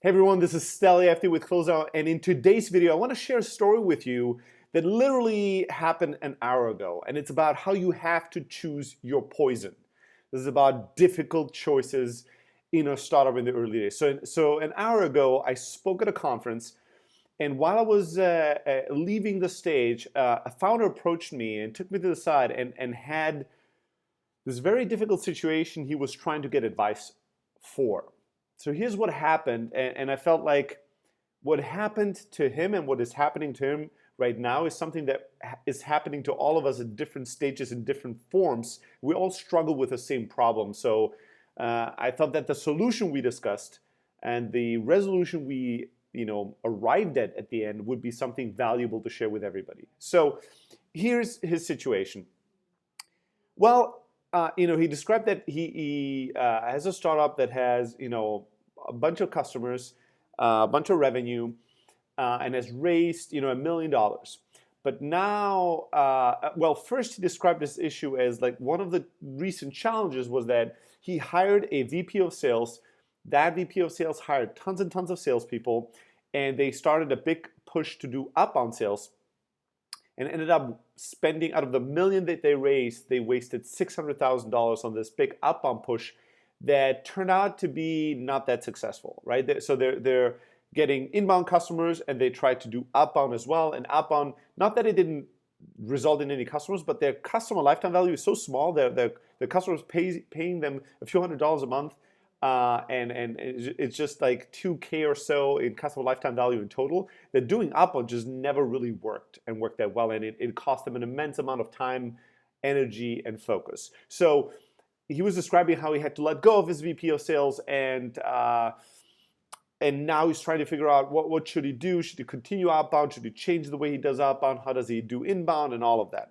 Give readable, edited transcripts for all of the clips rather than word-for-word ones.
Hey everyone, this is Steli FD with Closeout, and in today's video I want to share a story with you that literally happened an hour ago, and it's about how you have to choose your poison. This is about difficult choices in a startup in the early days. So an hour ago I spoke at a conference, and while I was leaving the stage, a founder approached me and took me to the side and had this very difficult situation he was trying to get advice for. So here's what happened, and I felt like what happened to him and what is happening to him right now is something that is happening to all of us at different stages in different forms. We all struggle with the same problem. So I thought that the solution we discussed and the resolution we arrived at the end would be something valuable to share with everybody. So here's his situation. Well, he described that he has a startup that has, a bunch of customers, a bunch of revenue, and has raised, $1 million. But now, well, first he described this issue as like one of the recent challenges was that he hired a VP of sales. That VP of sales hired tons and tons of salespeople, and they started a big push to do outbound sales, and ended up spending, out of the million that they raised, they wasted $600,000 on this big outbound push that turned out to be not that successful, right? So they're getting inbound customers, and they tried to do outbound as well. And outbound, not that it didn't result in any customers, but their customer lifetime value is so small. The customers paying them a few $100s a month, and it's just like 2K or so in customer lifetime value in total. That doing outbound just never really worked that well, and it cost them an immense amount of time, energy, and focus. So he was describing how he had to let go of his VP of sales, and now he's trying to figure out what should he do. Should he continue outbound? Should he change the way he does outbound? How does he do inbound, and all of that?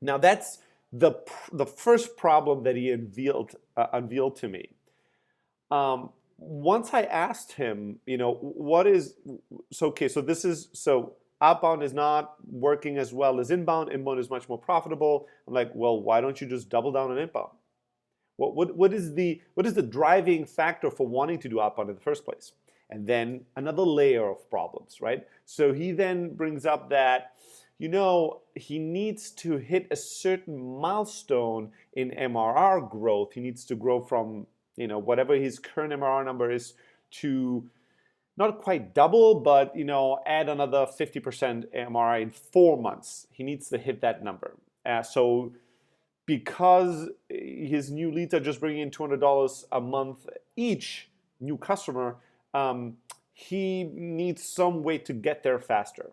Now that's the first problem that he unveiled to me. Once I asked him, so outbound is not working as well as inbound. Inbound is much more profitable. I'm like, well, why don't you just double down on inbound? What is the driving factor for wanting to do outbound in the first place? And then another layer of problems, right? So he then brings up that, he needs to hit a certain milestone in MRR growth. He needs to grow from, whatever his current MRR number is to not quite double, but, add another 50% MRR in 4 months. He needs to hit that number. So because his new leads are just bringing in $200 a month each, new customer, he needs some way to get there faster.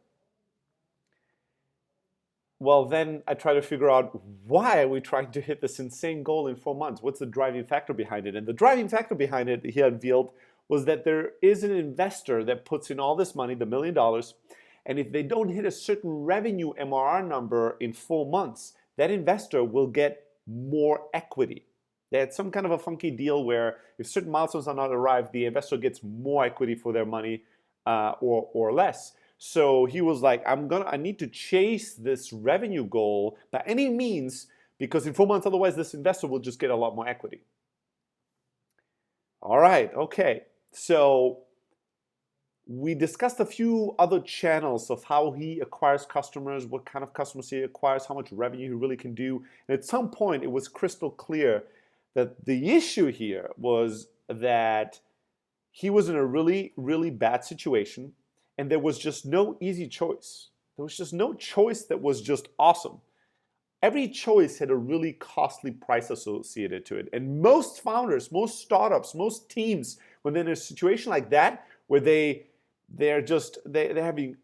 Well, then I try to figure out, why are we trying to hit this insane goal in 4 months? What's the driving factor behind it? And the driving factor behind it, he unveiled, was that there is an investor that puts in all this money, the $1 million, and if they don't hit a certain revenue MRR number in 4 months, that investor will get more equity. They had some kind of a funky deal where if certain milestones are not arrived, the investor gets more equity for their money, or less. So he was like, I need to chase this revenue goal by any means, because in 4 months, otherwise this investor will just get a lot more equity. All right, okay. So we discussed a few other channels of how he acquires customers, what kind of customers he acquires, how much revenue he really can do. And at some point, it was crystal clear that the issue here was that he was in a really, really bad situation, and there was just no easy choice. There was just no choice that was just awesome. Every choice had a really costly price associated to it. And most founders, most startups, most teams, when they're in a situation like that, where they're having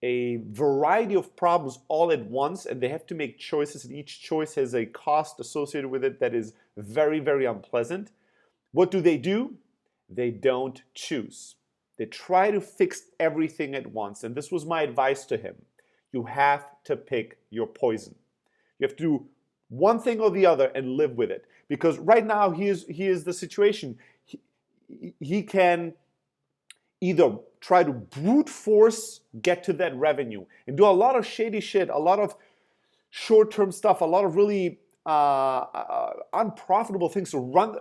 a variety of problems all at once, and they have to make choices, and each choice has a cost associated with it that is very, very unpleasant. What do? They don't choose. They try to fix everything at once. And this was my advice to him. You have to pick your poison. You have to do one thing or the other and live with it. Because right now, he is the situation. He can either try to brute force get to that revenue and do a lot of shady shit, a lot of short-term stuff, a lot of really unprofitable things to run,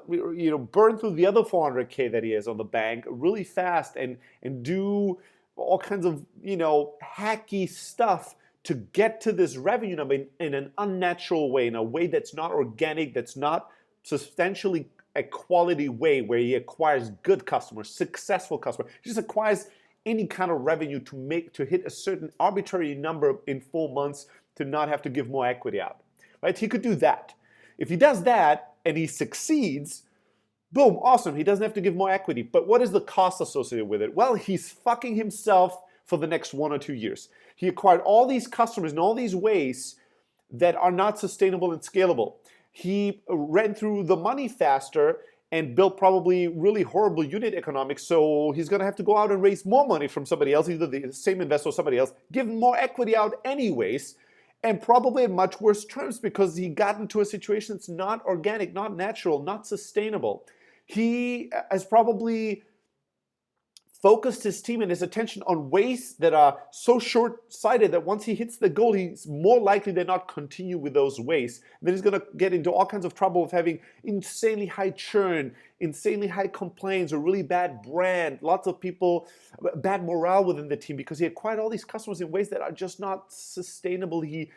burn through the other 400K that he has on the bank really fast and do all kinds of, hacky stuff to get to this revenue number in an unnatural way, in a way that's not organic, that's not substantially a quality way where he acquires good customers, successful customers. He just acquires any kind of revenue to hit a certain arbitrary number in 4 months to not have to give more equity out. Right? He could do that. If he does that and he succeeds, boom, awesome. He doesn't have to give more equity. But what is the cost associated with it? Well, he's fucking himself for the next 1 or 2 years. He acquired all these customers in all these ways that are not sustainable and scalable. He ran through the money faster and built probably really horrible unit economics, so he's going to have to go out and raise more money from somebody else, either the same investor or somebody else, give more equity out anyways, and probably at much worse terms because he got into a situation that's not organic, not natural, not sustainable. He has probably focused his team and his attention on ways that are so short-sighted that once he hits the goal, he's more likely than not continue with those ways. Then he's going to get into all kinds of trouble of having insanely high churn, insanely high complaints, a really bad brand, lots of people, bad morale within the team because he acquired all these customers in ways that are just not sustainable. He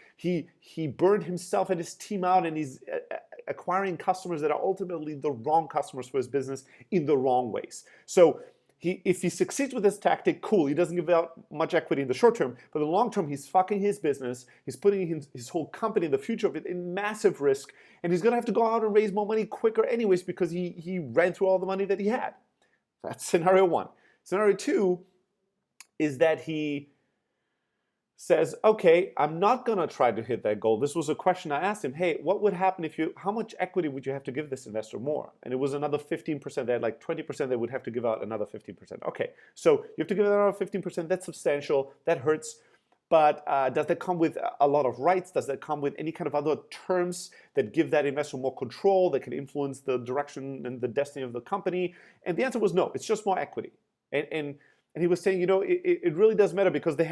burned himself and his team out, and he's acquiring customers that are ultimately the wrong customers for his business in the wrong ways. So if he succeeds with this tactic, cool. He doesn't give out much equity in the short term, but in the long term, he's fucking his business. He's putting his whole company, the future of it, in massive risk, and he's going to have to go out and raise more money quicker anyways because he ran through all the money that he had. That's scenario one. Scenario two is that he says, okay, I'm not going to try to hit that goal. This was a question I asked him. Hey, what would happen how much equity would you have to give this investor more? And it was another 15%. They had like 20% they would have to give out another 15%. Okay, so you have to give out another 15%. That's substantial. That hurts. But does that come with a lot of rights? Does that come with any kind of other terms that give that investor more control, that can influence the direction and the destiny of the company? And the answer was no. It's just more equity. And he was saying, it really does matter because they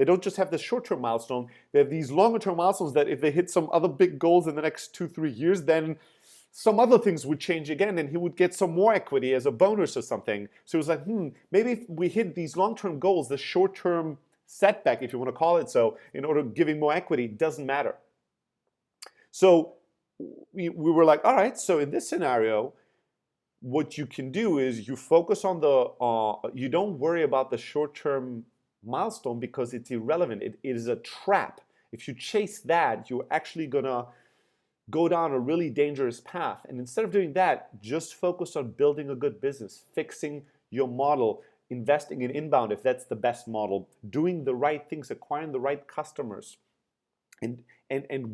don't just have the short-term milestone. They have these longer-term milestones that if they hit some other big goals in the next 2-3 years, then some other things would change again and he would get some more equity as a bonus or something. So he was like, maybe if we hit these long-term goals, the short-term setback, if you want to call it so, in order of giving more equity, doesn't matter. So we were like, all right, so in this scenario, what you can do is you focus on you don't worry about the short-term milestone because it's irrelevant. It is a trap. If you chase that, you're actually gonna go down a really dangerous path. And instead of doing that, just focus on building a good business, fixing your model, investing in inbound if that's the best model, doing the right things, acquiring the right customers, and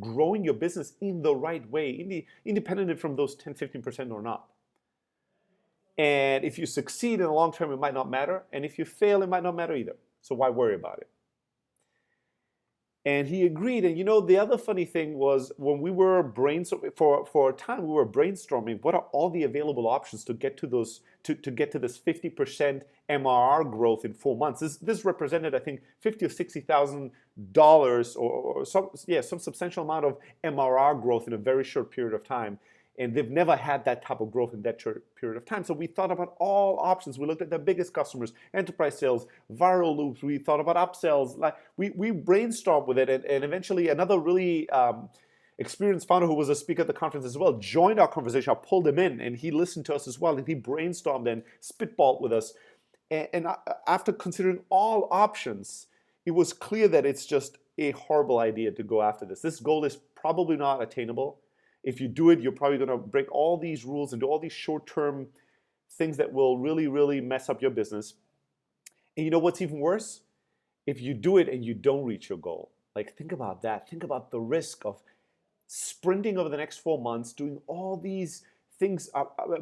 growing your business in the right way, independent from those 10-15% or not. And if you succeed in the long term, it might not matter. And if you fail, it might not matter either. So why worry about it? And he agreed. And the other funny thing was when we were brainstorming, for a time, we were brainstorming what are all the available options to get to those, to get to this 50% MRR growth in 4 months. This represented, I think, $50,000 or $60,000 or some substantial amount of MRR growth in a very short period of time. And they've never had that type of growth in that short period of time. So we thought about all options. We looked at the biggest customers, enterprise sales, viral loops. We thought about upsells. Like we brainstormed with it. And eventually another really experienced founder who was a speaker at the conference as well joined our conversation. I pulled him in and he listened to us as well. And he brainstormed and spitballed with us. And after considering all options, it was clear that it's just a horrible idea to go after this. This goal is probably not attainable. If you do it, you're probably going to break all these rules and do all these short-term things that will really, really mess up your business. And you know what's even worse? If you do it and you don't reach your goal. Like, think about that. Think about the risk of sprinting over the next 4 months, doing all these things,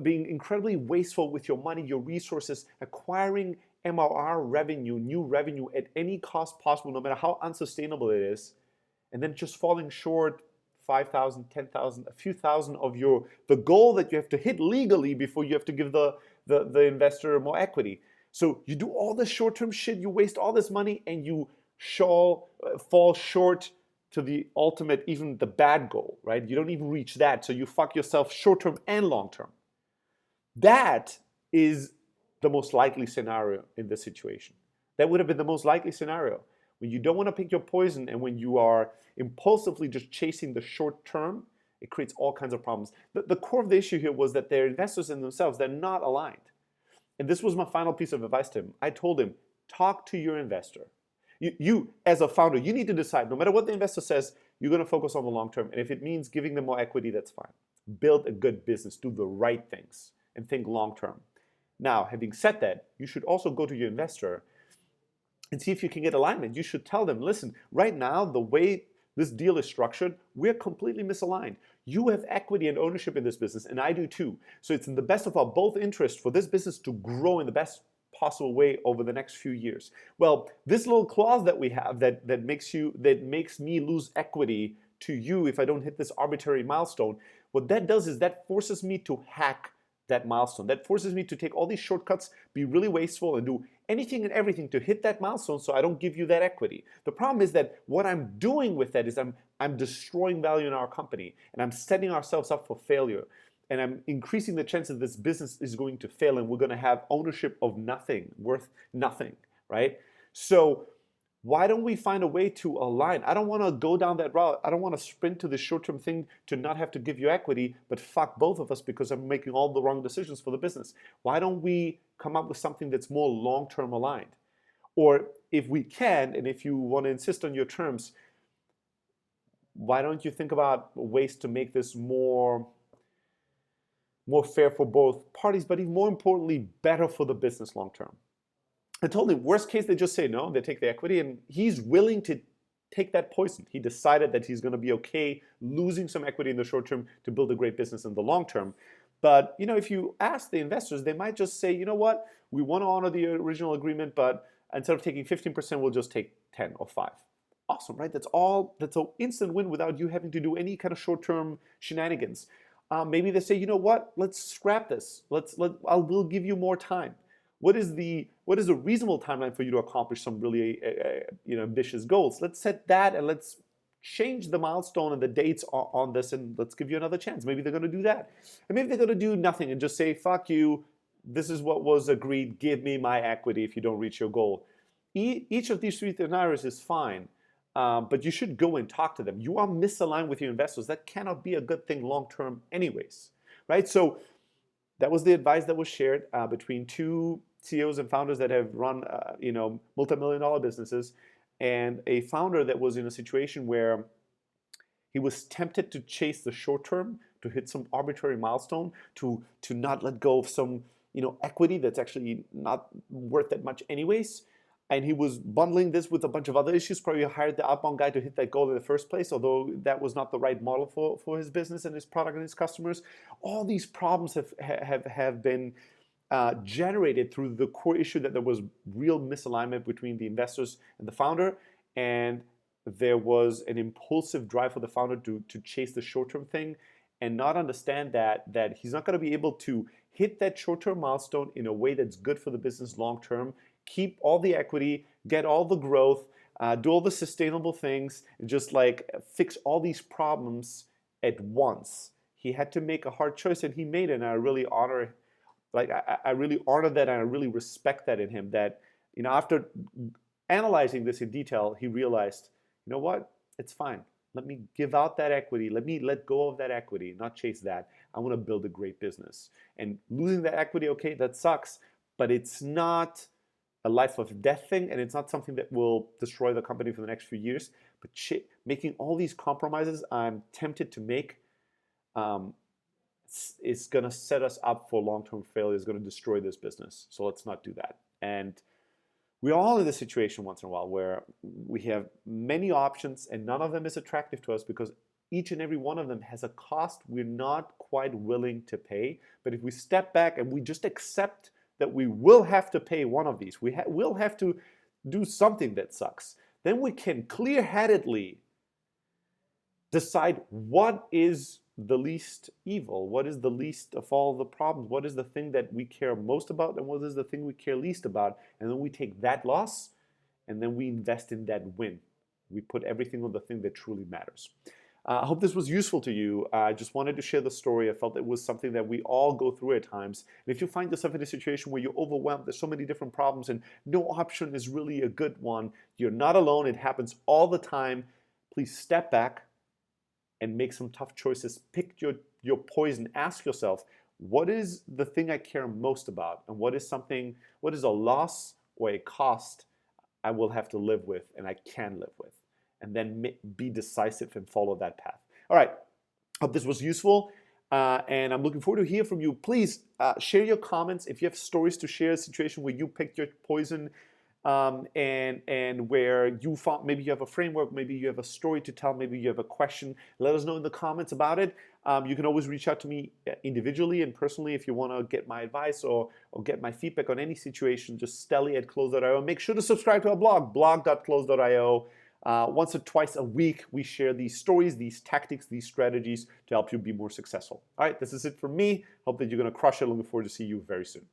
being incredibly wasteful with your money, your resources, acquiring MRR revenue, new revenue at any cost possible, no matter how unsustainable it is, and then just falling short 5,000, 10,000, a few thousand of the goal that you have to hit legally before you have to give the investor more equity. So you do all this short-term shit, you waste all this money, and you fall short to the ultimate, even the bad goal, right? You don't even reach that, so you fuck yourself short term and long term. That is the most likely scenario in this situation. That would have been the most likely scenario. When you don't want to pick your poison and when you are impulsively just chasing the short term, it creates all kinds of problems. The core of the issue here was that their investors in themselves, they're not aligned. And this was my final piece of advice to him. I told him, talk to your investor. You, as a founder, you need to decide, no matter what the investor says, you're going to focus on the long term. And if it means giving them more equity, that's fine. Build a good business, do the right things, and think long term. Now, having said that, you should also go to your investor and see if you can get alignment. You should tell them, listen, right now, the way this deal is structured, we're completely misaligned. You have equity and ownership in this business, and I do too. So it's in the best of our both interests for this business to grow in the best possible way over the next few years. Well, this little clause that we have that makes me lose equity to you if I don't hit this arbitrary milestone, what that does is that forces me to hack that milestone. That forces me to take all these shortcuts, be really wasteful, and do anything and everything to hit that milestone so I don't give you that equity. The problem is that what I'm doing with that is I'm destroying value in our company, and I'm setting ourselves up for failure. And I'm increasing the chance that this business is going to fail and we're going to have ownership of nothing, worth nothing, right? So why don't we find a way to align? I don't want to go down that route. I don't want to sprint to the short-term thing to not have to give you equity, but fuck both of us because I'm making all the wrong decisions for the business. Why don't we come up with something that's more long-term aligned? Or if we can, and if you want to insist on your terms, why don't you think about ways to make this more fair for both parties, but even more importantly, better for the business long term? I told him, worst case, they just say no, they take the equity, and he's willing to take that poison. He decided that he's going to be okay losing some equity in the short term to build a great business in the long term. But if you ask the investors, they might just say, you know what, we want to honor the original agreement, but instead of taking 15%, we'll just take 10 or 5. Awesome, right? That's an instant win without you having to do any kind of short-term shenanigans. Maybe they say, you know what, let's scrap this. We'll give you more time. What is a reasonable timeline for you to accomplish some really ambitious goals? Let's set that and let's change the milestone and the dates on this, and let's give you another chance. Maybe they're going to do that. And maybe they're going to do nothing and just say, fuck you, this is what was agreed, give me my equity if you don't reach your goal. Each of these three scenarios is fine, but you should go and talk to them. You are misaligned with your investors. That cannot be a good thing long term anyways, right? So that was the advice that was shared between two CEOs and founders that have run multi-million-dollar businesses, and a founder that was in a situation where he was tempted to chase the short term, to hit some arbitrary milestone, to not let go of some equity that's actually not worth that much anyways. And he was bundling this with a bunch of other issues. Probably hired the outbound guy to hit that goal in the first place, although that was not the right model for his business and his product and his customers. All these problems have been generated through the core issue that there was real misalignment between the investors and the founder, and there was an impulsive drive for the founder to chase the short-term thing and not understand that he's not going to be able to hit that short-term milestone in a way that's good for the business long-term, keep all the equity, get all the growth, do all the sustainable things, and just fix all these problems at once. He had to make a hard choice, and he made it, and I really honor I really honor that, and I really respect that in him, that after analyzing this in detail, he realized, you know what, it's fine. Let me give out that equity. Let me let go of that equity, not chase that. I want to build a great business. And losing that equity, okay, that sucks, but it's not a life of death thing, and it's not something that will destroy the company for the next few years. But making all these compromises I'm tempted to make is going to set us up for long-term failure. Is going to destroy this business. So let's not do that. And we're all in this situation once in a while where we have many options and none of them is attractive to us because each and every one of them has a cost we're not quite willing to pay. But if we step back and we just accept that we will have to pay one of these, we'll have to do something that sucks, then we can clear-headedly decide what is the least evil, what is the least of all the problems, what is the thing that we care most about, and what is the thing we care least about, and then we take that loss and then we invest in that win. We put everything on the thing that truly matters. I hope this was useful to you. I just wanted to share the story. I felt it was something that we all go through at times. And if you find yourself in a situation where you're overwhelmed, there's so many different problems and no option is really a good one, you're not alone. It happens all the time. Please step back and make some tough choices. Pick your poison. Ask yourself, what is the thing I care most about? And what is a loss or a cost I will have to live with and I can live with? And then be decisive and follow that path. All right, hope this was useful. And I'm looking forward to hear from you. Please share your comments if you have stories to share, a situation where you picked your poison and where you found, maybe you have a framework, maybe you have a story to tell, maybe you have a question. Let us know in the comments about it. You can always reach out to me individually and personally if you want to get my advice or get my feedback on any situation. Just stelly@close.io. Make sure to subscribe to our blog, blog.close.io. Once or twice a week, we share these stories, these tactics, these strategies to help you be more successful. All right, this is it from me. Hope that you're going to crush it. Looking forward to see you very soon.